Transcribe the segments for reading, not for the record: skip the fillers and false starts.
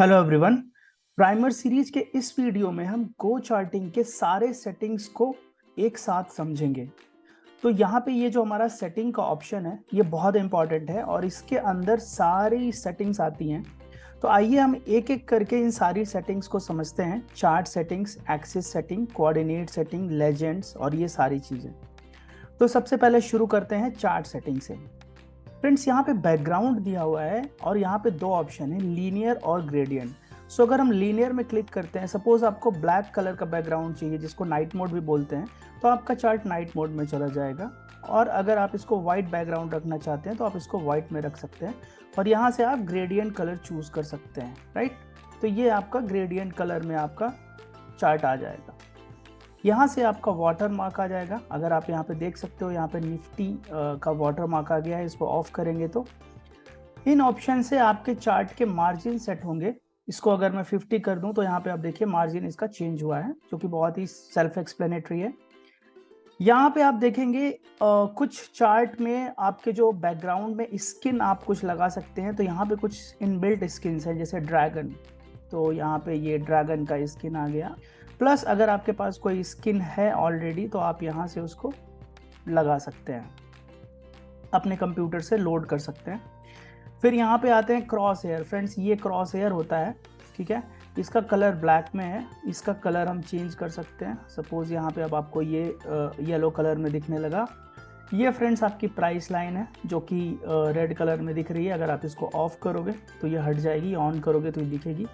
Hello everyone. Primer series के इस video में हम गो चार्टिंग के सारे सेटिंग्स को एक साथ समझेंगे। तो यहाँ पे ये जो हमारा सेटिंग का ऑप्शन है ये बहुत इंपॉर्टेंट है और इसके अंदर सारी सेटिंग्स आती हैं। तो आइए हम एक एक करके इन सारी सेटिंग्स को समझते हैं। Chart settings, axis setting, coordinate setting, legends और ये सारी चीज़ें। तो सबसे पहले शुरू करते हैं चार्ट सेटिंग से। फ्रेंड्स, यहाँ पे बैकग्राउंड दिया हुआ है और यहाँ पे दो ऑप्शन है, लीनियर और ग्रेडियंट। सो अगर हम लीनियर में क्लिक करते हैं, सपोज आपको ब्लैक कलर का बैकग्राउंड चाहिए जिसको नाइट मोड भी बोलते हैं, तो आपका चार्ट नाइट मोड में चला जाएगा। और अगर आप इसको वाइट बैकग्राउंड रखना चाहते हैं तो आप इसको वाइट में रख सकते हैं और यहाँ से आप ग्रेडियंट कलर चूज कर सकते हैं, राइट। तो ये आपका ग्रेडियंट कलर में आपका चार्ट आ जाएगा। यहाँ से आपका वाटर मार्क आ जाएगा। अगर आप यहाँ पे देख सकते हो, यहाँ पे निफ्टी का वाटर मार्क आ गया है। इसको ऑफ करेंगे तो इन ऑप्शन से आपके चार्ट के मार्जिन सेट होंगे। इसको अगर मैं 50 कर दूं तो यहाँ पे आप देखिए मार्जिन इसका चेंज हुआ है, जो कि बहुत ही सेल्फ एक्सप्लेनेटरी है। यहाँ पे आप देखेंगे कुछ चार्ट में आपके जो बैकग्राउंड में स्किन आप कुछ लगा सकते हैं। तो यहाँ पे कुछ इनबिल्ट स्किन्स हैं, जैसे ड्रैगन। तो यहाँ पे ये ड्रैगन का स्किन आ गया। प्लस अगर आपके पास कोई स्किन है ऑलरेडी तो आप यहाँ से उसको लगा सकते हैं, अपने कंप्यूटर से लोड कर सकते हैं। फिर यहाँ पे आते हैं क्रॉस हेयर। फ्रेंड्स, ये क्रॉस हेयर होता है, ठीक है। इसका कलर ब्लैक में है, इसका कलर हम चेंज कर सकते हैं। सपोज यहाँ पे अब आपको ये येलो कलर में दिखने लगा। ये फ्रेंड्स आपकी प्राइस लाइन है जो कि रेड कलर में दिख रही है। अगर आप इसको ऑफ करोगे तो ये हट जाएगी, ऑन करोगे तो ये दिखेगी।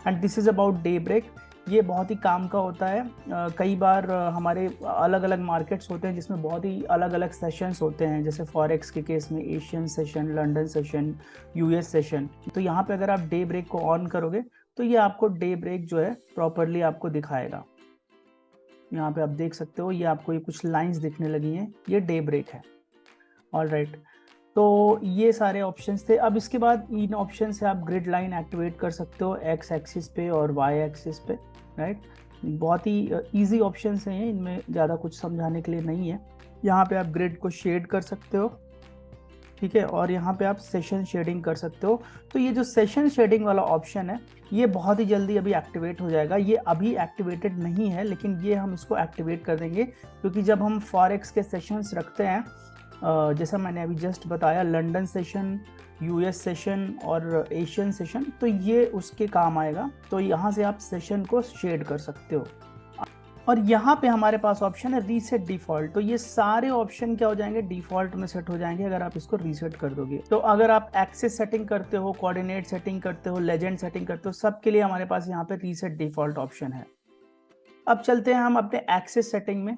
And this is about day break. ये बहुत ही काम का होता है। कई बार हमारे अलग अलग मार्केट्स होते हैं जिसमें बहुत ही अलग अलग सेशंस होते हैं, जैसे फॉरेक्स के केस में Asian session, London session, US session. तो यहाँ पे अगर आप डे ब्रेक को ऑन करोगे तो ये आपको डे ब्रेक जो है प्रॉपरली आपको दिखाएगा। यहाँ पे आप देख सकते हो, ये आपको ये कुछ लाइंस दिखने लगी हैं, ये डे ब्रेक है। ऑल राइट, तो ये सारे ऑप्शंस थे। अब इसके बाद इन ऑप्शन से आप ग्रिड लाइन एक्टिवेट कर सकते हो एक्स एक्सिस पे और वाई एक्सिस पे, राइट। बहुत ही इजी ऑप्शंस हैं, इनमें ज़्यादा कुछ समझाने के लिए नहीं है। यहाँ पे आप ग्रिड को शेड कर सकते हो, ठीक है, और यहाँ पे आप सेशन शेडिंग कर सकते हो। तो ये जो सेशन शेडिंग वाला ऑप्शन है ये बहुत ही जल्दी अभी एक्टिवेट हो जाएगा। ये अभी एक्टिवेटेड नहीं है, लेकिन ये हम इसको एक्टिवेट कर देंगे, क्योंकि जब हम फॉरेक्स के सेशंस रखते हैं, जैसा मैंने अभी जस्ट बताया, लंदन सेशन, यूएस सेशन और एशियन सेशन, तो ये उसके काम आएगा। तो यहाँ से आप सेशन को शेड कर सकते हो। और यहाँ पे हमारे पास ऑप्शन है रीसेट डिफॉल्ट। तो ये सारे ऑप्शन क्या हो जाएंगे, डिफॉल्ट में सेट हो जाएंगे अगर आप इसको रीसेट कर दोगे। तो अगर आप एक्सिस सेटिंग करते हो, कोऑर्डिनेट सेटिंग करते हो, लेजेंड सेटिंग करते हो, सबके लिए हमारे पास यहाँ पे रीसेट डिफॉल्ट ऑप्शन है। अब चलते हैं हम अपने एक्सिस सेटिंग में।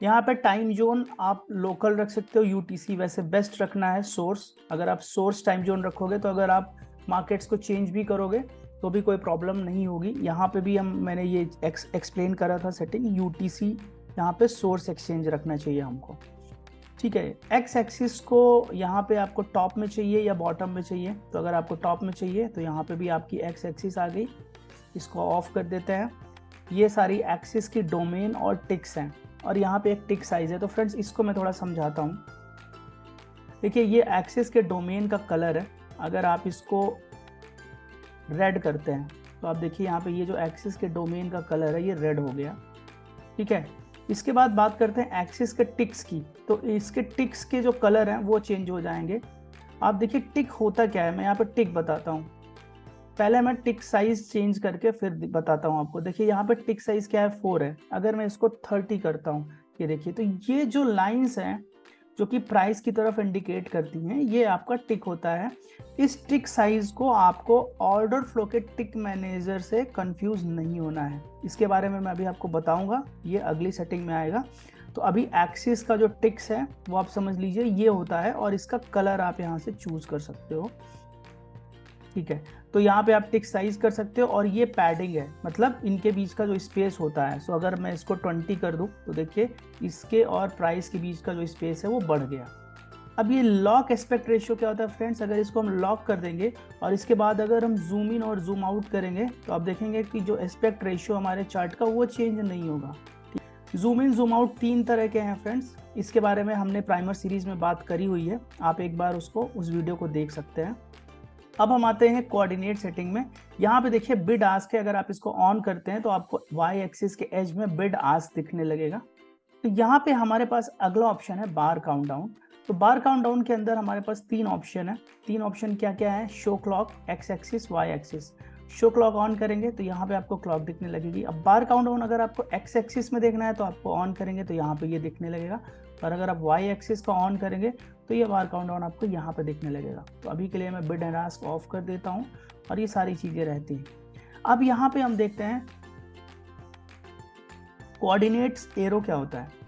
यहाँ पे टाइम जोन आप लोकल रख सकते हो, यूटीसी वैसे बेस्ट रखना है। सोर्स, अगर आप सोर्स टाइम जोन रखोगे तो अगर आप मार्केट्स को चेंज भी करोगे तो भी कोई प्रॉब्लम नहीं होगी। यहाँ पे भी मैंने ये एक्सप्लेन करा था सेटिंग, यूटीसी यहाँ पे सोर्स एक्सचेंज रखना चाहिए हमको, ठीक है। एक्स एक्सिस को यहाँ पे आपको टॉप में चाहिए या बॉटम में चाहिए। तो अगर आपको टॉप में चाहिए तो यहाँ पे भी आपकी एक्स एक्सिस आ गई। इसको ऑफ कर देते हैं। ये सारी एक्सिस की डोमेन और टिक्स हैं और यहाँ पे एक टिक साइज है। तो फ्रेंड्स, इसको मैं थोड़ा समझाता हूँ। देखिए, ये एक्सिस के डोमेन का कलर है। अगर आप इसको रेड करते हैं तो आप देखिए यहाँ पे ये जो एक्सिस के डोमेन का कलर है ये रेड हो गया, ठीक है। इसके बाद बात करते हैं एक्सिस के टिक्स की। तो इसके टिक्स के जो कलर हैं वो चेंज हो जाएंगे। आप देखिए टिक होता क्या है, मैं यहाँ पे टिक बताता हूँ। पहले मैं टिक साइज चेंज करके फिर बताता हूँ आपको। देखिए यहाँ पे टिक साइज क्या है, 4 है। अगर मैं इसको 30 करता हूँ, ये देखिए, तो ये जो लाइंस हैं जो कि प्राइस की तरफ इंडिकेट करती हैं, ये आपका टिक होता है। इस टिक साइज को आपको ऑर्डर फ्लो के टिक मैनेजर से कंफ्यूज नहीं होना है। इसके बारे में मैं अभी आपको बताऊंगा, ये अगली सेटिंग में आएगा। तो अभी एक्सिस का जो टिक्स है वो आप समझ लीजिए ये होता है और इसका कलर आप यहाँ से चूज कर सकते हो, ठीक है। तो यहाँ पे आप टिक साइज कर सकते हो और ये पैडिंग है, मतलब इनके बीच का जो स्पेस होता है। सो अगर मैं इसको 20 कर दूँ तो देखिए इसके और प्राइस के बीच का जो स्पेस है वो बढ़ गया। अब ये लॉक एस्पेक्ट रेशियो क्या होता है फ्रेंड्स, अगर इसको हम लॉक कर देंगे और इसके बाद अगर हम जूम इन और जूम आउट करेंगे तो आप देखेंगे कि जो एस्पेक्ट रेशियो हमारे चार्ट का वो चेंज नहीं होगा। जूम इन जूम आउट 3 तरह के हैं फ्रेंड्स। इसके बारे में हमने प्राइमर सीरीज में बात करी हुई है, आप एक बार उस वीडियो को देख सकते हैं। अब हम आते हैं कोऑर्डिनेट सेटिंग में। यहाँ पे देखिए बिड आस्क है, अगर आप इसको ऑन करते हैं तो आपको वाई एक्सिस के एज में बिड आस्क दिखने लगेगा। तो यहाँ पे हमारे पास अगला ऑप्शन है बार काउंटडाउन। तो बार काउंटडाउन के अंदर हमारे पास 3 ऑप्शन है। 3 ऑप्शन क्या क्या है? Show clock, X axis, Y axis. Show clock on करेंगे तो यहाँ पे आपको क्लॉक दिखने लगेगी। अब बार काउंटडाउन अगर आपको एक्स एक्सिस में देखना है तो आपको ऑन करेंगे तो यहाँ पे ये दिखने लगेगा, और अगर आप वाई एक्सिस का ऑन करेंगे तो ये बार काउंटडाउन आपको यहाँ पे दिखने लगेगा। तो अभी के लिए मैं बिड एंड आस्क ऑफ कर देता हूँ और ये सारी चीज़ें रहती हैं। अब यहाँ पे हम देखते हैं कोऑर्डिनेट्स एरो क्या होता है।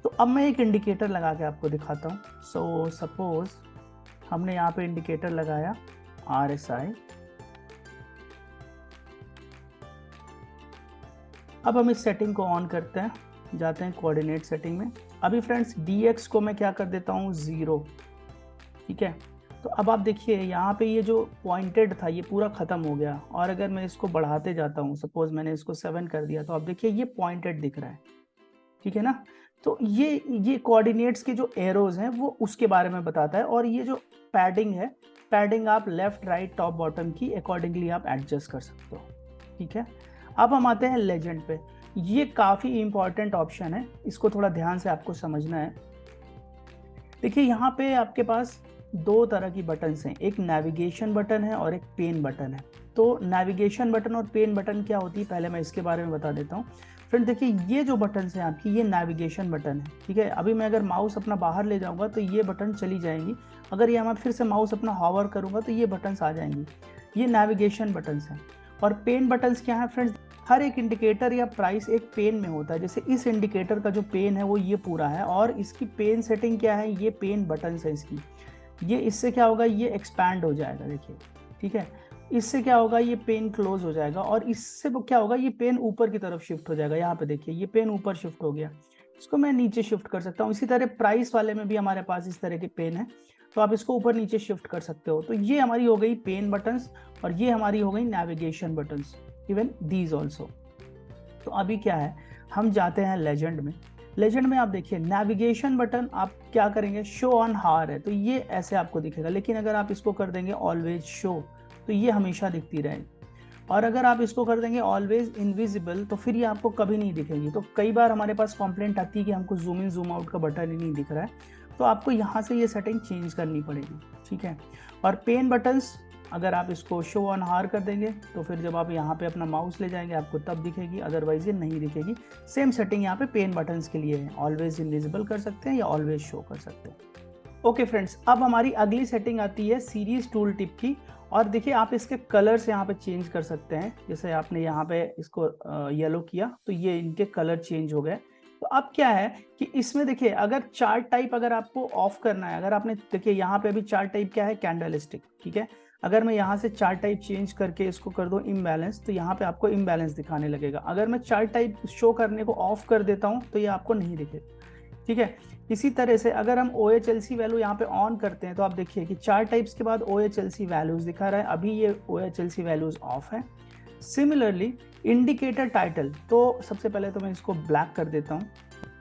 तो अब मैं एक इंडिकेटर लगा के आपको दिखाता हूँ। सो सपोज हमने यहाँ पे इंडिकेटर लगाया RSI। अब हम इस सेटिंग को ऑन करते हैं, जाते हैं कोऑर्डिनेट सेटिंग में। अभी फ्रेंड्स DX को मैं क्या कर देता हूँ 0, ठीक है। तो अब आप देखिए यहाँ पे ये जो पॉइंटेड था ये पूरा खत्म हो गया, और अगर मैं इसको बढ़ाते जाता हूँ, सपोज मैंने इसको 7 कर दिया, तो आप देखिए ये पॉइंटेड दिख रहा है, ठीक है ना। तो ये कोऑर्डिनेट्स के जो एरोज हैं वो उसके बारे में बताता है, और ये जो पैडिंग है, पैडिंग आप लेफ्ट राइट टॉप बॉटम की अकॉर्डिंगली आप एडजस्ट कर सकते हो, ठीक है। अब हम आते हैं लेजेंड पे। ये काफ़ी इंपॉर्टेंट ऑप्शन है, इसको थोड़ा ध्यान से आपको समझना है। देखिए यहाँ पे आपके पास 2 तरह की बटन्स हैं, एक नेविगेशन बटन है और एक पेन बटन है। तो नेविगेशन बटन और पेन बटन क्या होती है, पहले मैं इसके बारे में बता देता हूँ। फ्रेंड देखिए ये जो बटन है आपकी, ये नेविगेशन बटन है, ठीक है। अभी मैं अगर माउस अपना बाहर ले जाऊंगा तो ये बटन चली जाएंगी, अगर ये मैं फिर से माउस अपना हॉवर करूंगा तो ये बटन्स आ जाएंगी। ये नेविगेशन बटन्स हैं। और पेन बटन्स क्या है फ्रेंड्स, हर एक इंडिकेटर या प्राइस एक पेन में होता है। जैसे इस इंडिकेटर का जो पेन है वो ये पूरा है, और इसकी पेन सेटिंग क्या है, ये पेन बटन्स है इसकी। ये इससे क्या होगा, ये एक्सपैंड हो जाएगा, देखिए, ठीक है। इससे क्या होगा, ये पेन क्लोज हो जाएगा, और इससे क्या होगा, ये पेन ऊपर की तरफ शिफ्ट हो जाएगा। यहाँ पे देखिए ये पेन ऊपर शिफ्ट हो गया, इसको मैं नीचे शिफ्ट कर सकता हूँ। इसी तरह प्राइस वाले में भी हमारे पास इस तरह के पेन है, तो आप इसको ऊपर नीचे शिफ्ट कर सकते हो। तो ये हमारी हो गई पेन बटन्स, और ये हमारी हो गई navigation buttons, even these also. तो अभी क्या है, हम जाते हैं लेजेंड में। लेजेंड में आप देखिए नेविगेशन बटन आप क्या करेंगे, शो ऑन हार है, तो ये ऐसे आपको दिखेगा। लेकिन अगर आप इसको कर देंगे ऑलवेज शो, तो ये हमेशा दिखती रहेगी। और अगर आप इसको कर देंगे ऑलवेज इनविजिबल, तो फिर ये आपको कभी नहीं दिखेगी। तो कई बार हमारे पास कंप्लेंट आती है कि हमको जूम इन जूम आउट का बटन ही नहीं दिख रहा है, तो आपको यहाँ से ये सेटिंग चेंज करनी पड़ेगी, ठीक है। और पेन बटन्स अगर आप इसको शो ऑन हार कर देंगे तो फिर जब आप यहाँ पे अपना माउस ले जाएंगे आपको तब दिखेगी, अदरवाइज ये नहीं दिखेगी। सेम सेटिंग यहाँ पे पेन बटन्स के लिए है, ऑलवेज इनविजिबल कर सकते हैं या ऑलवेज शो कर सकते हैं। ओके फ्रेंड्स, अब हमारी अगली सेटिंग आती है सीरीज टूल टिप की। और देखिए आप इसके कलर्स यहाँ पे चेंज कर सकते हैं। जैसे आपने यहाँ पे इसको येलो किया तो ये इनके कलर चेंज हो गए। तो अब क्या है कि इसमें देखिए अगर चार्ट टाइप अगर आपको ऑफ करना है, अगर आपने देखिए यहाँ पे अभी चार्ट टाइप क्या है, कैंडल स्टिक, ठीक है। अगर मैं यहाँ से चार्ट टाइप चेंज करके इसको कर दूँ इम्बैलेंस, तो यहाँ पे आपको इम्बैलेंस दिखाने लगेगा। अगर मैं चार्ट टाइप शो करने को ऑफ कर देता हूँ तो ये आपको नहीं दिखेगा, ठीक है। इसी तरह से अगर हम OHLC वैल्यू यहाँ पे ऑन करते हैं तो आप देखिए कि चार टाइप्स के बाद OHLC वैल्यूज दिखा रहा है, अभी ये OHLC वैल्यूज ऑफ है। सिमिलरली इंडिकेटर टाइटल, तो सबसे पहले तो मैं इसको ब्लैक कर देता हूँ,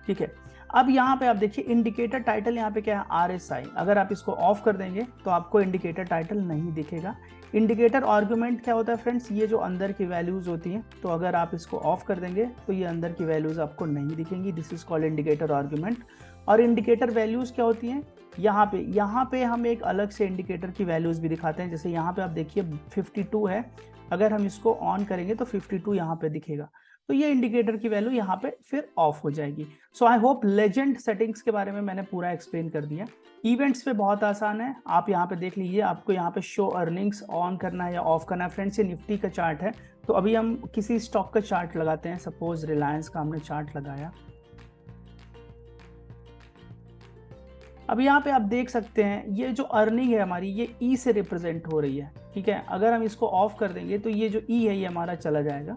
ठीक है। अब यहाँ पे आप देखिए इंडिकेटर टाइटल यहाँ पे क्या है, RSI। अगर आप इसको ऑफ कर देंगे तो आपको इंडिकेटर टाइटल नहीं दिखेगा। इंडिकेटर आर्गुमेंट क्या होता है फ्रेंड्स, ये जो अंदर की वैल्यूज होती हैं, तो अगर आप इसको ऑफ कर देंगे तो ये अंदर की वैल्यूज आपको नहीं दिखेंगी। This is called indicator argument. और इंडिकेटर वैल्यूज क्या होती हैं, यहाँ पे हम एक अलग से इंडिकेटर की वैल्यूज भी दिखाते हैं। जैसे यहाँ पे आप देखिए 52 है, अगर हम इसको ऑन करेंगे तो 52 यहाँ पे दिखेगा, तो ये इंडिकेटर की वैल्यू यहाँ पे फिर ऑफ हो जाएगी। सो आई होप लेजेंड सेटिंग्स के बारे में मैंने पूरा एक्सप्लेन कर दिया। इवेंट्स पे बहुत आसान है, आप यहाँ पे देख लीजिए, आपको यहाँ पे शो अर्निंग्स ऑन करना है या ऑफ करना है। फ्रेंड्स ये निफ्टी का चार्ट है, तो अभी हम किसी स्टॉक का चार्ट लगाते हैं। सपोज रिलायंस का हमने चार्ट लगाया। अब यहाँ पे आप देख सकते हैं ये जो अर्निंग है हमारी, ये ई से रिप्रेजेंट हो रही है, ठीक है। अगर हम इसको ऑफ कर देंगे तो ये जो ई है ये हमारा चला जाएगा,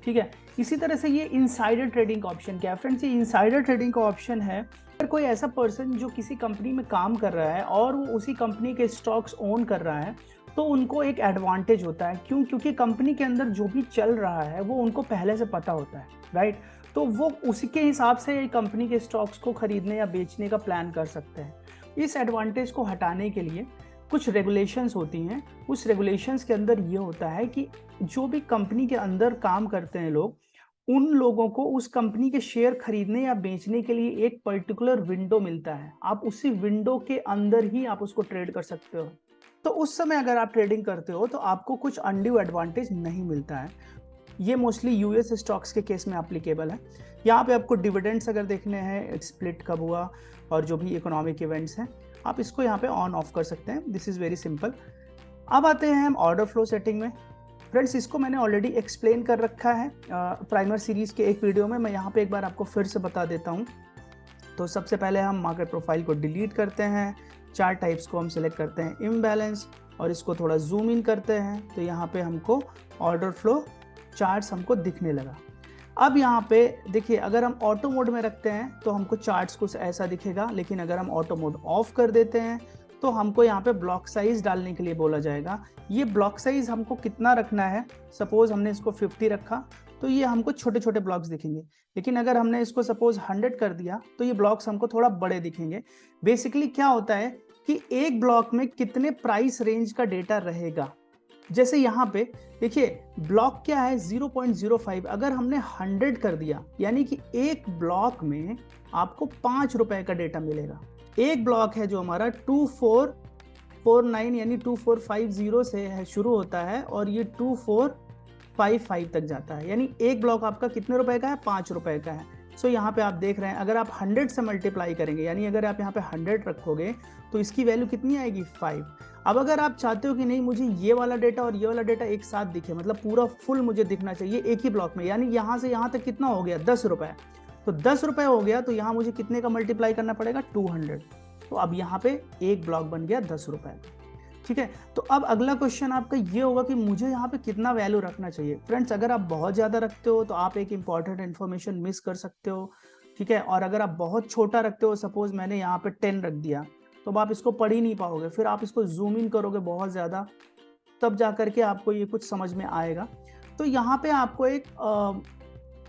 ठीक है। इसी तरह से ये इनसाइडर ट्रेडिंग का ऑप्शन क्या है फ्रेंड्स, ये इनसाइडर ट्रेडिंग का ऑप्शन है अगर कोई ऐसा पर्सन जो किसी कंपनी में काम कर रहा है और वो उसी कंपनी के स्टॉक्स ओन कर रहा है, तो उनको एक एडवांटेज होता है। क्यों? क्योंकि कंपनी के अंदर जो भी चल रहा है वो उनको पहले से पता होता है, राइट। तो वो उसी के हिसाब से कंपनी के स्टॉक्स को खरीदने या बेचने का प्लान कर सकते हैं। इस एडवांटेज को हटाने के लिए कुछ रेगुलेशंस होती हैं, उस रेगुलेशंस के अंदर ये होता है कि जो भी कंपनी के अंदर काम करते हैं लोग, उन लोगों को उस कंपनी के शेयर खरीदने या बेचने के लिए एक पर्टिकुलर विंडो मिलता है। आप उसी विंडो के अंदर ही आप उसको ट्रेड कर सकते हो। तो उस समय अगर आप ट्रेडिंग करते हो तो आपको कुछ अनड्यू एडवांटेज नहीं मिलता है। ये मोस्टली यूएस स्टॉक्स के केस में एप्लीकेबल है। यहाँ पे आपको डिविडेंड्स अगर देखने हैं, स्प्लिट कब हुआ और जो भी इकोनॉमिक इवेंट्स हैं, आप इसको यहाँ पे ऑन ऑफ कर सकते हैं। This is very simple. अब आते हैं हम ऑर्डर फ्लो सेटिंग में। फ्रेंड्स, इसको मैंने ऑलरेडी एक्सप्लेन कर रखा है प्राइमर सीरीज के एक वीडियो में। मैं यहाँ पे एक बार आपको फिर से बता देता हूँ। तो सबसे पहले हम मार्केट प्रोफाइल को डिलीट करते हैं, चार्ट टाइप्स को हम सिलेक्ट करते हैं इम्बैलेंस और इसको थोड़ा जूम इन करते हैं, तो यहाँ पे हमको ऑर्डर फ्लो चार्ट्स हमको दिखने लगा। अब यहाँ पे देखिए, अगर हम ऑटो मोड में रखते हैं तो हमको चार्ट्स कुछ ऐसा दिखेगा, लेकिन अगर हम ऑटो मोड ऑफ कर देते हैं तो हमको यहाँ पे ब्लॉक साइज डालने के लिए बोला जाएगा। ये ब्लॉक साइज हमको कितना रखना है, सपोज हमने इसको 50 रखा तो ये हमको छोटे छोटे ब्लॉक्स दिखेंगे, लेकिन अगर हमने इसको सपोज 100 कर दिया तो ये ब्लॉक्स हमको थोड़ा बड़े दिखेंगे। बेसिकली क्या होता है कि एक ब्लॉक में कितने प्राइस रेंज का डेटा रहेगा। जैसे यहाँ पे देखिए, ब्लॉक क्या है 0.05, अगर हमने 100 कर दिया यानी कि एक ब्लॉक में आपको 5 रुपए का डेटा मिलेगा। एक ब्लॉक है जो हमारा 2449 यानी 2450 से है, शुरू होता है और ये 2455 तक जाता है, यानी एक ब्लॉक आपका कितने रुपए का है, 5 रुपए का है। सो यहाँ पे आप देख रहे हैं, अगर आप 100 से मल्टीप्लाई करेंगे यानी अगर आप यहाँ पे 100 रखोगे तो इसकी वैल्यू कितनी आएगी, 5। अब अगर आप चाहते हो कि नहीं मुझे ये वाला डेटा और ये वाला डेटा एक साथ दिखे, मतलब पूरा फुल मुझे दिखना चाहिए एक ही ब्लॉक में, यानी यहाँ से यहाँ तक कितना हो गया, 10 रुपए। तो 10 रुपए हो गया तो यहाँ मुझे कितने का मल्टीप्लाई करना पड़ेगा, 200। तो अब यहाँ पे एक ब्लॉक बन गया 10 रुपए का। ठीक है, तो अब अगला क्वेश्चन आपका ये होगा कि मुझे यहाँ पे कितना वैल्यू रखना चाहिए। फ्रेंड्स, अगर आप बहुत ज़्यादा रखते हो तो आप एक इंपॉर्टेंट इन्फॉर्मेशन मिस कर सकते हो। ठीक है, और अगर आप बहुत छोटा रखते हो, सपोज मैंने यहाँ पे 10 रख दिया, तो आप इसको पढ़ ही नहीं पाओगे, फिर आप इसको जूम इन करोगे बहुत ज़्यादा, तब जा करके आपको ये कुछ समझ में आएगा। तो यहाँ पे आपको एक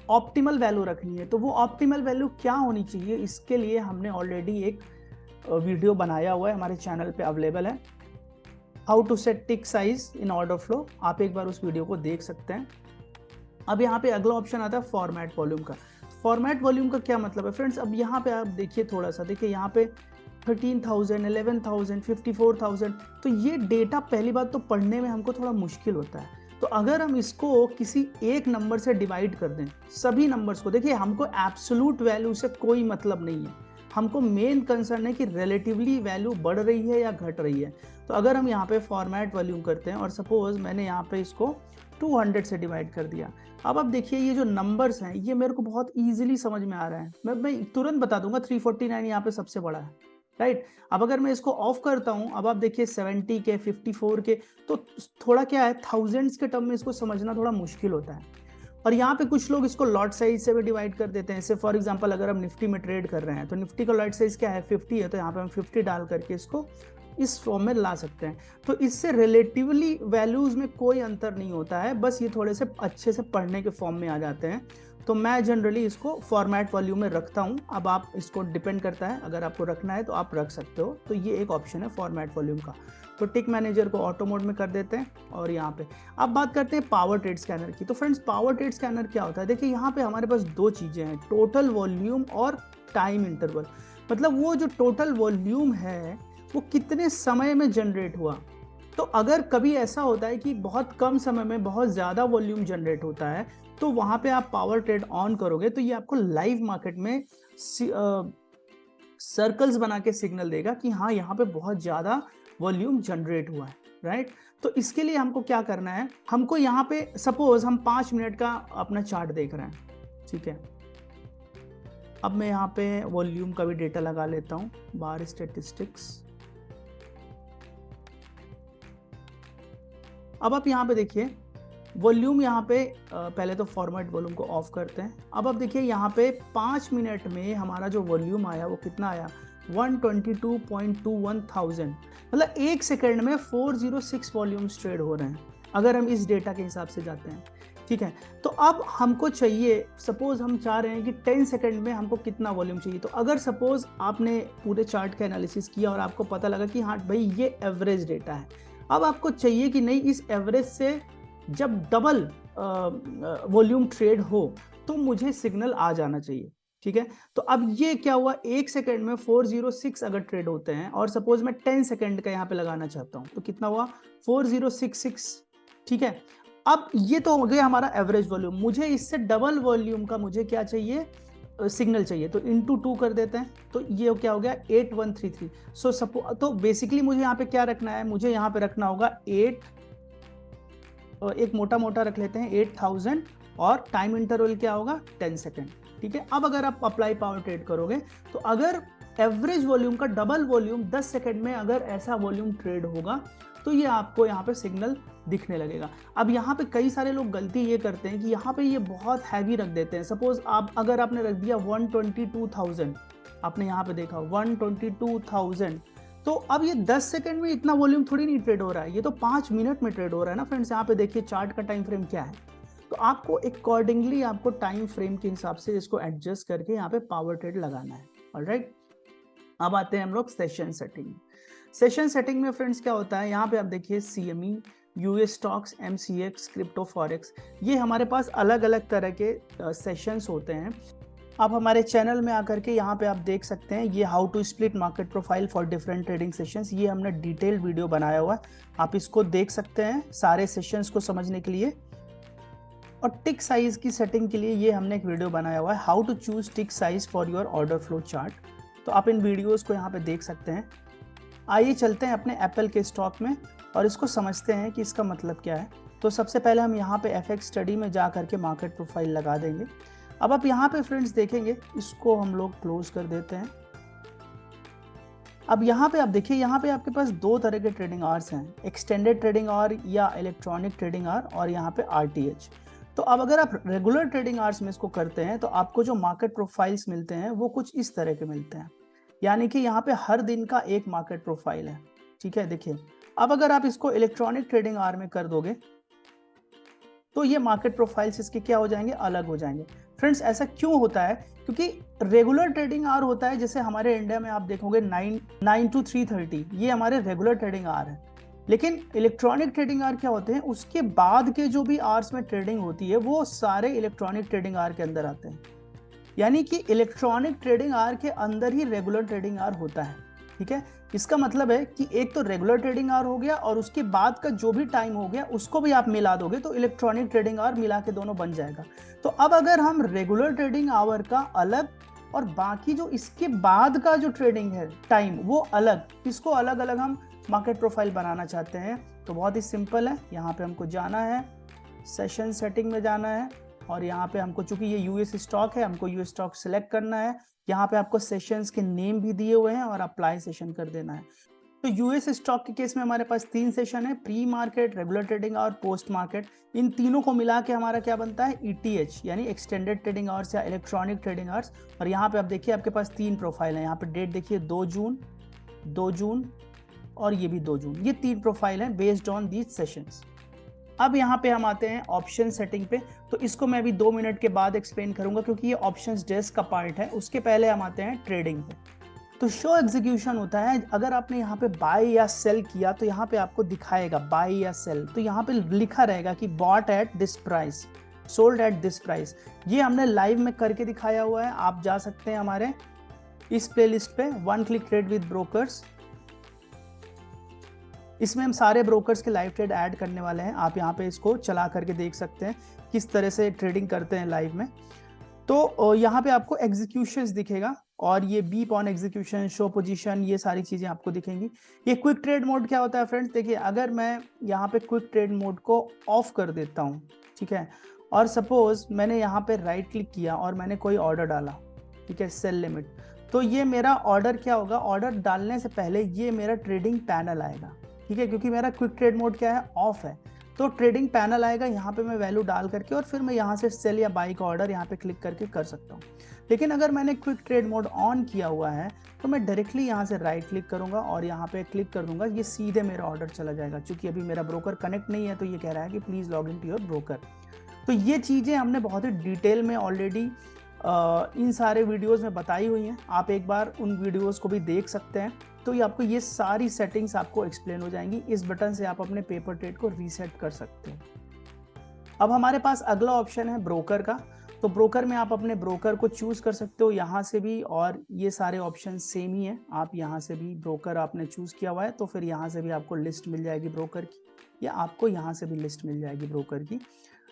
ऑप्टिमल वैल्यू रखनी है। तो वो ऑप्टिमल वैल्यू क्या होनी चाहिए, इसके लिए हमने ऑलरेडी एक वीडियो बनाया हुआ है, हमारे चैनल पे अवेलेबल है, how to set tick size in order flow. आप एक बार उस वीडियो को देख सकते हैं। अब यहाँ पे अगला ऑप्शन आता है फॉर्मेट वॉल्यूम का। फॉर्मेट वॉल्यूम का क्या मतलब है फ्रेंड्स, अब यहाँ पे आप देखिए, थोड़ा सा देखिए, यहाँ पे 13,000, 11,000, 54,000, तो ये डेटा पहली बात तो पढ़ने में हमको थोड़ा मुश्किल होता है। तो अगर हम इसको किसी एक नंबर से डिवाइड कर दें, सभी नंबर्स को, देखिए हमको एब्सोल्यूट वैल्यू से कोई मतलब नहीं है, हमको मेन कंसर्न है कि रिलेटिवली वैल्यू बढ़ रही है या घट रही है। तो अगर हम यहाँ पे फॉर्मेट वॉल्यूम करते हैं और सपोज मैंने यहाँ पे इसको 200 से डिवाइड कर दिया, अब देखिए ये जो नंबर्स हैं ये मेरे को बहुत इजीली समझ में आ रहा है, मैं तुरंत बता दूंगा 349 यहाँ पे सबसे बड़ा है, राइट। अब अगर मैं इसको ऑफ करता हूं, अब आप देखिए 70 के, 54 के, तो थोड़ा क्या है, थाउजेंड्स के टर्म में इसको समझना थोड़ा मुश्किल होता है। और यहाँ पे कुछ लोग इसको लॉट साइज से भी डिवाइड कर देते हैं। जैसे फॉर एग्जांपल अगर हम निफ्टी में ट्रेड कर रहे हैं तो निफ्टी का लॉट साइज क्या है, 50 है, तो यहाँ पे हम 50 डाल करके इसको इस फॉर्म में ला सकते हैं। तो इससे रिलेटिवली वैल्यूज में कोई अंतर नहीं होता है, बस ये थोड़े से अच्छे से पढ़ने के फॉर्म में आ जाते हैं। तो मैं जनरली इसको फॉर्मेट वॉल्यूम में रखता हूं। अब आप इसको डिपेंड करता है, अगर आपको रखना है तो आप रख सकते हो। तो ये एक ऑप्शन है फॉर्मेट वॉल्यूम का। तो टिक मैनेजर को ऑटो मोड में कर देते हैं और यहाँ पे अब बात करते हैं पावर ट्रेड स्कैनर की। तो फ्रेंड्स, पावर ट्रेड स्कैनर क्या होता है, देखिए यहाँ पे हमारे पास दो चीज़ें हैं, टोटल वॉल्यूम और टाइम इंटरवल। मतलब वो जो टोटल वॉल्यूम है वो कितने समय में जनरेट हुआ। तो अगर कभी ऐसा होता है कि बहुत कम समय में बहुत ज़्यादा वॉल्यूम जनरेट होता है, तो वहाँ पे आप पावर ट्रेड ऑन करोगे तो ये आपको लाइव मार्केट में सर्कल्स बना के सिग्नल देगा कि हाँ यहाँ पे बहुत ज़्यादा वॉल्यूम जनरेट हुआ है, राइट। तो इसके लिए हमको क्या करना है, हमको यहाँ पे सपोज हम 5 मिनट का अपना चार्ट देख रहे हैं, ठीक है। अब मैं यहाँ पे वॉल्यूम का भी डेटा लगा लेता हूँ, बार स्टैटिस्टिक्स। अब आप यहाँ पे देखिए वॉल्यूम, यहाँ पे पहले तो फॉर्मेट वॉल्यूम को ऑफ करते हैं। अब आप देखिए यहाँ पे 5 मिनट में हमारा जो वॉल्यूम आया वो कितना आया, 122.21 थाउजेंड। मतलब एक सेकेंड में 406 वॉल्यूम्स ट्रेड हो रहे हैं। अगर हम इस डेटा के हिसाब से जाते हैं, ठीक है। तो अब हमको चाहिए, सपोज हम चाह रहे हैं कि 10 सेकंड में हमको कितना वॉल्यूम चाहिए। तो अगर सपोज आपने पूरे चार्ट का एनालिसिस किया और आपको पता लगा कि हाँ भाई ये एवरेज डेटा है, अब आपको चाहिए कि नहीं इस एवरेज से जब डबल वॉल्यूम ट्रेड हो तो मुझे सिग्नल आ जाना चाहिए, ठीक है। तो अब ये क्या हुआ, 1 सेकंड में 406 अगर ट्रेड होते हैं और सपोज मैं 10 सेकंड का यहाँ पे लगाना चाहता हूँ, तो कितना हुआ 4066, ठीक है। अब ये तो हो गया हमारा एवरेज वॉल्यूम, मुझे इससे डबल वॉल्यूम का मुझे क्या चाहिए, सिग्नल चाहिए। तो इंटू 2 कर देते हैं, तो ये क्या हो गया 8133। तो बेसिकली मुझे यहाँ पे क्या रखना है, मुझे यहाँ पे रखना होगा 8, एक मोटा मोटा रख लेते हैं 8000 और टाइम इंटरवल क्या होगा 10 सेकेंड, ठीक है। अब अगर आप अप्लाई पावर ट्रेड करोगे तो अगर एवरेज वॉल्यूम का डबल वॉल्यूम 10 सेकेंड में अगर ऐसा वॉल्यूम ट्रेड होगा तो ये आपको यहाँ पे सिग्नल दिखने लगेगा। अब यहाँ पे कई सारे लोग गलती ये करते हैं कि यहाँ पे ये बहुत हैवी रख देते हैं। सपोज अगर आपने रख दिया 122,000, आपने यहाँ पे देखा 122,000, तो अब ये 10 सेकंड में इतना वॉल्यूम थोड़ी नहीं ट्रेड हो रहा है, ये तो 5 मिनट में ट्रेड हो रहा है ना फ्रेंड्स। यहाँ पे देखिए चार्ट का टाइम फ्रेम क्या है, तो आपको अकॉर्डिंगली आपको टाइम फ्रेम के हिसाब से इसको एडजस्ट करके यहाँ पे पावर ट्रेड लगाना है। ऑलराइट, अब आते हैं हम लोग सेशन सेटिंग। सेशन सेटिंग में फ्रेंड्स क्या होता है, यहाँ पे आप देखिए CME, US stocks, MCX, crypto forex, ये हमारे पास अलग अलग तरह के सेशंस होते हैं। आप हमारे चैनल में आकर के यहाँ पे आप देख सकते हैं ये how to split market profile for different trading sessions, ये हमने डिटेल्ड वीडियो बनाया हुआ है, आप इसको देख सकते हैं सारे सेशंस को समझने के लिए। और टिक साइज की सेटिंग के लिए ये हमने एक वीडियो बनाया हुआ है, how to choose tick size for your order flow chart, तो आप इन वीडियोस को यहाँ पे देख सकते हैं। आइए चलते हैं अपने एप्पल के स्टॉक में और इसको समझते हैं कि इसका मतलब क्या है। तो सबसे पहले हम यहाँ पे FX स्टडी में जा करके मार्केट प्रोफाइल लगा देंगे। अब आप यहाँ पे फ्रेंड्स देखेंगे, इसको हम लोग क्लोज कर देते हैं। अब यहाँ पे आप देखिए, यहाँ पे आपके पास दो तरह के ट्रेडिंग आवर्स हैं, एक्सटेंडेड ट्रेडिंग आवर या इलेक्ट्रॉनिक ट्रेडिंग आवर, और यहाँ पे RTH। तो अब अगर आप रेगुलर ट्रेडिंग आवर्स में इसको करते हैं तो आपको जो मार्केट प्रोफाइल्स मिलते हैं वो कुछ इस तरह के मिलते हैं, यानी कि यहाँ पे हर दिन का एक मार्केट प्रोफाइल है, ठीक है। देखिए अब अगर आप इसको इलेक्ट्रॉनिक ट्रेडिंग आवर में कर दोगे तो ये मार्केट प्रोफाइल्स इसके क्या हो जाएंगे, अलग हो जाएंगे। फ्रेंड्स ऐसा क्यों होता है, क्योंकि रेगुलर ट्रेडिंग आवर होता है, जैसे हमारे इंडिया में आप देखोगे 9 to 3:30, ये हमारे रेगुलर ट्रेडिंग आवर है। लेकिन इलेक्ट्रॉनिक ट्रेडिंग आवर क्या होते हैं, उसके बाद के जो भी आवर्स में ट्रेडिंग होती है वो सारे इलेक्ट्रॉनिक ट्रेडिंग आवर के अंदर आते हैं, यानी कि इलेक्ट्रॉनिक ट्रेडिंग आवर के अंदर ही रेगुलर ट्रेडिंग आवर होता है, ठीक है। इसका मतलब है कि एक तो रेगुलर ट्रेडिंग आवर हो गया और उसके बाद का जो भी टाइम हो गया उसको भी आप मिला दोगे तो इलेक्ट्रॉनिक ट्रेडिंग आवर मिला के दोनों बन जाएगा। तो अब अगर हम रेगुलर ट्रेडिंग आवर का अलग और बाकी जो इसके बाद का जो ट्रेडिंग है टाइम वो अलग, इसको अलग अलग हम मार्केट प्रोफाइल बनाना चाहते हैं, तो बहुत ही सिंपल है। यहाँ पे हमको जाना है, सेशन सेटिंग में जाना है, और यहाँ पे हमको चूंकि ये यूएस स्टॉक है, हमको यूएस स्टॉक सिलेक्ट करना है। यहाँ पे आपको सेशंस के नेम भी दिए हुए हैं और अप्लाई सेशन कर देना है। तो यूएस स्टॉक के केस में हमारे पास 3 सेशन है, प्री मार्केट, रेगुलर ट्रेडिंग और पोस्ट मार्केट। इन तीनों को मिला के हमारा क्या बनता है, ETH, यानी एक्सटेंडेड ट्रेडिंग आवर्स या इलेक्ट्रॉनिक ट्रेडिंग आवर्स। और यहाँ पे आप देखिए आपके पास 3 प्रोफाइल है, यहाँ पे डेट देखिए 2 जून, 2 जून और ये भी 2 जून, ये 3 प्रोफाइल है बेस्ड ऑन दीज सेशंस। अब यहाँ पे हम आते हैं ऑप्शन सेटिंग पे, तो इसको मैं अभी 2 मिनट के बाद एक्सप्लेन करूंगा क्योंकि ये ऑप्शंस डेस्क का पार्ट है। उसके पहले हम आते हैं ट्रेडिंग पे। तो शो एग्जीक्यूशन होता है, अगर आपने यहाँ पे बाय या सेल किया तो यहाँ पे आपको दिखाएगा बाय या सेल, तो यहाँ पे लिखा रहेगा कि bought at this price, sold at this price. ये हमने लाइव में करके दिखाया हुआ है, आप जा सकते हैं हमारे इस प्लेलिस्ट पे, one click trade with brokers. इसमें हम सारे ब्रोकर्स के लाइव ट्रेड ऐड करने वाले हैं, आप यहाँ पे इसको चला करके देख सकते हैं किस तरह से ट्रेडिंग करते हैं लाइव में। तो यहाँ पे आपको एग्जीक्यूशंस दिखेगा और ये beep on execution, show position, ये सारी चीजें आपको दिखेंगी। ये क्विक ट्रेड मोड क्या होता है फ्रेंड्स, देखिए अगर मैं यहाँ पे क्विक ट्रेड मोड को ऑफ कर देता हूँ, ठीक है, और सपोज मैंने यहाँ पे राइट क्लिक किया और मैंने कोई ऑर्डर डाला, ठीक है, सेल लिमिट, तो ये मेरा ऑर्डर क्या होगा, ऑर्डर डालने से पहले ये मेरा ट्रेडिंग पैनल आएगा, ठीक है, क्योंकि मेरा क्विक ट्रेड मोड क्या है, ऑफ है। तो ट्रेडिंग पैनल आएगा, यहाँ पे मैं वैल्यू डाल करके और फिर मैं यहाँ से सेल या बाई का ऑर्डर यहाँ पे क्लिक करके कर सकता हूँ। लेकिन अगर मैंने क्विक ट्रेड मोड ऑन किया हुआ है तो मैं डायरेक्टली यहाँ से राइट क्लिक करूंगा और यहाँ पे क्लिक कर दूंगा, ये सीधे मेरा ऑर्डर चला जाएगा। क्योंकि अभी मेरा ब्रोकर कनेक्ट नहीं है तो ये कह रहा है कि please log in to your broker. तो ये चीज़ें हमने बहुत ही डिटेल में ऑलरेडी इन सारे वीडियोस में बताई हुई हैं, आप एक बार उन वीडियोस को भी देख सकते हैं। तो ये आपको ये सारी सेटिंग्स आपको एक्सप्लेन हो जाएंगी। इस बटन से आप अपने पेपर ट्रेड को रीसेट कर सकते हैं। अब हमारे पास अगला ऑप्शन है ब्रोकर का। तो ब्रोकर में आप अपने ब्रोकर को चूज कर सकते हो यहाँ से भी, और ये सारे ऑप्शन सेम ही है। आप यहाँ से भी ब्रोकर आपने चूज किया हुआ है तो फिर यहाँ से भी आपको लिस्ट मिल जाएगी ब्रोकर की, या आपको यहाँ से भी लिस्ट मिल जाएगी ब्रोकर की,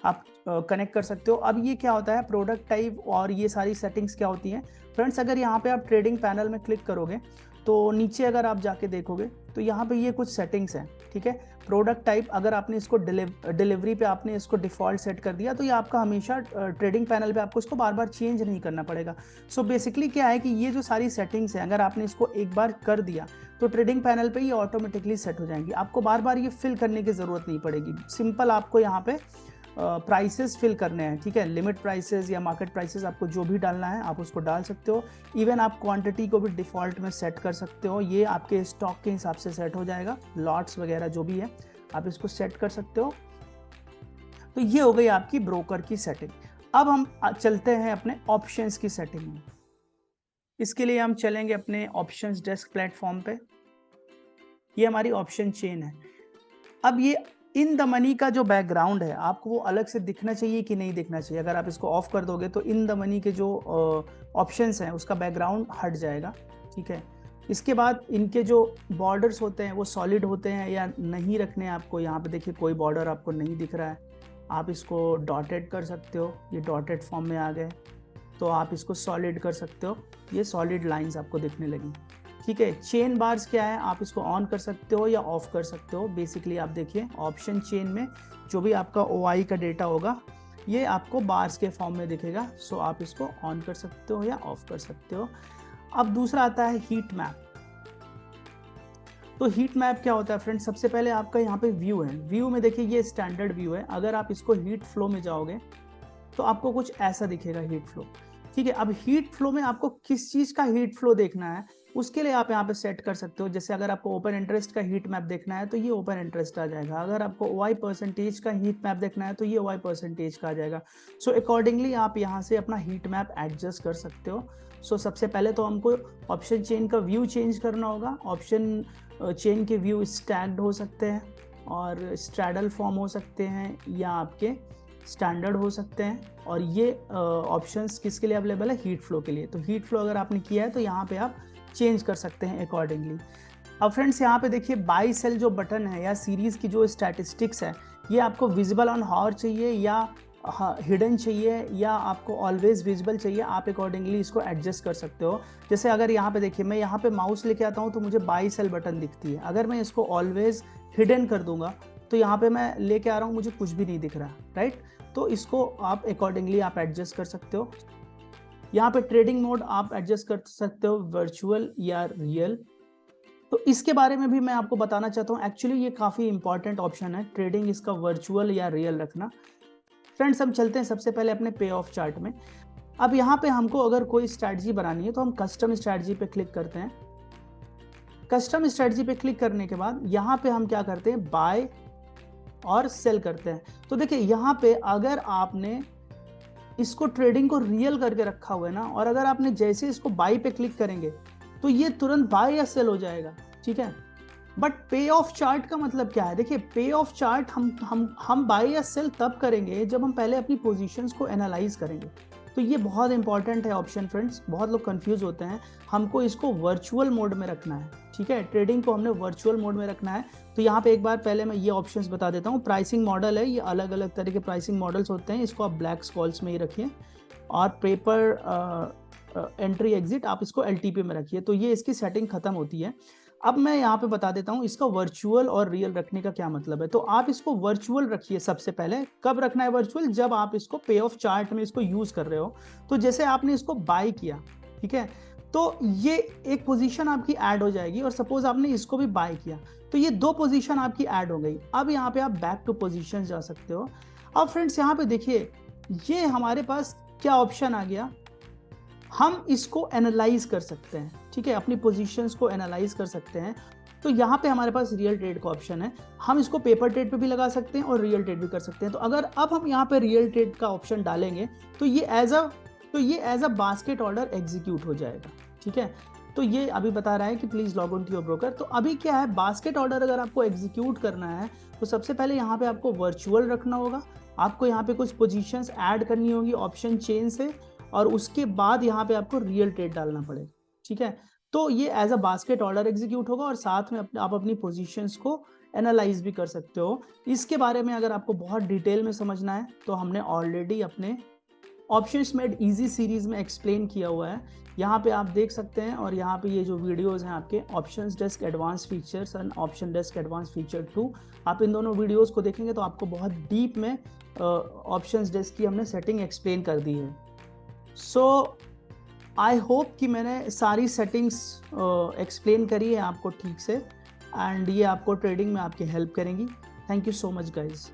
आप कनेक्ट कर सकते हो। अब ये क्या होता है, प्रोडक्ट टाइप और ये सारी सेटिंग्स क्या होती हैं फ्रेंड्स। अगर यहाँ पे आप ट्रेडिंग पैनल में क्लिक करोगे तो नीचे अगर आप जाके देखोगे तो यहाँ पे ये कुछ सेटिंग्स हैं, ठीक है। प्रोडक्ट टाइप अगर आपने इसको डिलीवरी पे आपने इसको डिफ़ॉल्ट सेट कर दिया तो ये आपका हमेशा ट्रेडिंग पैनल पे आपको इसको बार बार चेंज नहीं करना पड़ेगा। सो बेसिकली क्या है कि ये जो सारी सेटिंग्स हैं अगर आपने इसको एक बार कर दिया तो ट्रेडिंग पैनल पे ये ऑटोमेटिकली सेट हो जाएंगी, आपको बार बार ये फिल करने की ज़रूरत नहीं पड़ेगी। सिंपल आपको यहाँ पे प्राइसेस फिल करने हैं, ठीक है। लिमिट प्राइसेस या मार्केट प्राइसेस आपको जो भी डालना है आप उसको डाल सकते हो। इवन आप क्वांटिटी को भी डिफ़ॉल्ट में सेट कर सकते हो, ये आपके स्टॉक के हिसाब से सेट हो जाएगा। लॉट्स वगैरह जो भी है आप इसको सेट कर सकते हो। तो ये हो गई आपकी ब्रोकर की सेटिंग। अब हम चलते हैं अपने ऑप्शंस की सेटिंग में। इसके लिए हम चलेंगे अपने ऑप्शंस डेस्क प्लेटफॉर्म पे। ये हमारी ऑप्शन चेन है। अब ये इन द मनी का जो बैकग्राउंड है आपको वो अलग से दिखना चाहिए कि नहीं दिखना चाहिए। अगर आप इसको ऑफ कर दोगे तो इन द मनी के जो ऑप्शंस हैं उसका बैकग्राउंड हट जाएगा, ठीक है। इसके बाद इनके जो बॉर्डर्स होते हैं वो सॉलिड होते हैं या नहीं रखने हैं आपको। यहाँ पे देखिए कोई बॉर्डर आपको नहीं दिख रहा है, आप इसको डॉटेड कर सकते हो, ये डॉटेड फॉर्म में आ गए तो आप इसको सॉलिड कर सकते हो, ये सॉलिड लाइंस आपको दिखने लगी, ठीक है। चेन बार्स क्या है, आप इसको ऑन कर सकते हो या ऑफ कर सकते हो। बेसिकली आप देखिए ऑप्शन चेन में जो भी आपका OI का डेटा होगा ये आपको बार्स के फॉर्म में दिखेगा। सो आप इसको ऑन कर सकते हो या ऑफ कर सकते हो। अब दूसरा आता है हीट मैप। तो हीट मैप क्या होता है फ्रेंड्स, सबसे पहले आपका यहाँ पे व्यू है। व्यू में देखिए ये स्टैंडर्ड व्यू है। अगर आप इसको हीट फ्लो में जाओगे तो आपको कुछ ऐसा दिखेगा हीट फ्लो, ठीक है। अब हीट फ्लो में आपको किस चीज़ का हीट फ्लो देखना है उसके लिए आप यहाँ पे सेट कर सकते हो। जैसे अगर आपको ओपन इंटरेस्ट का हीट मैप देखना है तो ये ओपन इंटरेस्ट आ जाएगा। अगर आपको OI परसेंटेज का हीट मैप देखना है तो ये OI परसेंटेज का आ जाएगा। सो अकॉर्डिंगली आप यहाँ से अपना हीट मैप एडजस्ट कर सकते हो। सो सबसे पहले तो हमको ऑप्शन चेन का व्यू चेंज करना होगा। ऑप्शन चेन के व्यू स्टैक्ड हो सकते हैं और स्ट्रैडल फॉर्म हो सकते हैं या आपके स्टैंडर्ड हो सकते हैं। और ये ऑप्शंस किसके लिए अवेलेबल है, हीट फ्लो के लिए। तो हीट फ्लो अगर आपने किया है तो यहाँ पे आप चेंज कर सकते हैं अकॉर्डिंगली। अब फ्रेंड्स यहाँ पे देखिए बाई सेल जो बटन है या सीरीज की जो स्टैटिस्टिक्स है ये आपको विजिबल ऑन हॉर चाहिए या हिडन चाहिए या आपको ऑलवेज विजिबल चाहिए, आप अकॉर्डिंगली इसको एडजस्ट कर सकते हो। जैसे अगर यहाँ पे देखिए मैं यहाँ पे माउस लेके आता हूँ तो मुझे बाई सेल बटन दिखती है। अगर मैं इसको ऑलवेज हिडन कर दूंगा तो यहाँ पे मैं लेके आ रहा हूँ मुझे कुछ भी नहीं दिख रहा, राइट। तो इसको आप अकॉर्डिंगली आप एडजस्ट कर सकते हो। यहाँ पे ट्रेडिंग मोड आप एडजस्ट कर सकते हो वर्चुअल या रियल। तो इसके बारे में भी मैं आपको बताना चाहता हूँ। एक्चुअली ये काफ़ी इंपॉर्टेंट ऑप्शन है ट्रेडिंग इसका वर्चुअल या रियल रखना। फ्रेंड्स हम चलते हैं सबसे पहले अपने पे ऑफ चार्ट में। अब यहाँ पे हमको अगर कोई स्ट्रैटेजी बनानी है तो हम कस्टम स्ट्रैटेजी पे क्लिक करते हैं। कस्टम स्ट्रैटेजी पे क्लिक करने के बाद यहाँ पे हम क्या करते हैं, बाय और सेल करते हैं। तो देखिए यहाँ पे अगर आपने इसको ट्रेडिंग को रियल करके रखा हुआ है ना, और अगर आपने जैसे इसको बाई पे क्लिक करेंगे तो ये तुरंत बाय या सेल हो जाएगा, ठीक है। बट पे ऑफ चार्ट का मतलब क्या है, देखिए पे ऑफ चार्ट हम बाय या सेल तब करेंगे जब हम पहले अपनी पोजीशंस को एनालाइज करेंगे। तो ये बहुत इंपॉर्टेंट है ऑप्शन फ्रेंड्स, बहुत लोग कंफ्यूज होते हैं। हमको इसको वर्चुअल मोड में रखना है, ठीक है। ट्रेडिंग को हमने वर्चुअल मोड में रखना है। तो यहाँ पे एक बार पहले मैं ये ऑप्शंस बता देता हूँ। प्राइसिंग मॉडल है, ये अलग अलग तरह के प्राइसिंग मॉडल्स होते हैं, इसको आप ब्लैक स्कॉल्स में ही रखिए। और पेपर एंट्री एग्जिट आप इसको LTP में रखिए। तो ये इसकी सेटिंग खत्म होती है। अब मैं यहाँ पे बता देता हूँ इसका वर्चुअल और रियल रखने का क्या मतलब है। तो आप इसको वर्चुअल रखिए सबसे पहले। कब रखना है वर्चुअल, जब आप इसको पे ऑफ चार्ट में इसको यूज कर रहे हो। तो जैसे आपने इसको बाय किया, ठीक है, तो ये एक पोजीशन आपकी ऐड हो जाएगी और सपोज आपने इसको भी बाय किया तो ये 2 पोजीशन आपकी ऐड हो गई। अब यहाँ पे आप बैक टू पोजीशन जा सकते हो। अब फ्रेंड्स यहाँ पे देखिए ये हमारे पास क्या ऑप्शन आ गया, हम इसको एनालाइज कर सकते हैं, ठीक है, अपनी पोजीशंस को एनालाइज कर सकते हैं। तो यहाँ पे हमारे पास रियल ट्रेड का ऑप्शन है, हम इसको पेपर ट्रेड पे भी लगा सकते हैं और रियल ट्रेड भी कर सकते हैं। तो अगर अब हम यहाँ पे रियल ट्रेड का ऑप्शन डालेंगे तो ये as a basket order execute हो जाएगा, ठीक है। तो ये अभी बता रहा है कि please log on to your broker. तो अभी क्या है, बास्केट ऑर्डर अगर आपको एग्जीक्यूट करना है तो सबसे पहले यहाँ पे आपको वर्चुअल रखना होगा, आपको यहाँ पे कुछ पोजीशंस ऐड करनी होगी ऑप्शन चेन से, और उसके बाद यहाँ पे आपको रियल ट्रेड डालना पड़ेगा, ठीक है। तो ये as a basket order execute होगा और साथ में आप अपनी पोजीशंस को एनालाइज भी कर सकते हो। इसके बारे में अगर आपको बहुत डिटेल में समझना है तो हमने ऑलरेडी अपने ऑप्शंस मेड इजी सीरीज में एक्सप्लेन किया हुआ है, यहाँ पे आप देख सकते हैं। और यहाँ पे ये जो वीडियोस हैं आपके options desk advance features and option desk advance feature 2, आप इन दोनों वीडियोस को देखेंगे तो आपको बहुत डीप में ऑप्शंस डेस्क की हमने सेटिंग एक्सप्लेन कर दी है। सो आई होप कि मैंने सारी सेटिंग्स एक्सप्लेन करी है आपको ठीक से, एंड ये आपको ट्रेडिंग में आपकी हेल्प करेंगी। Thank you so much guys.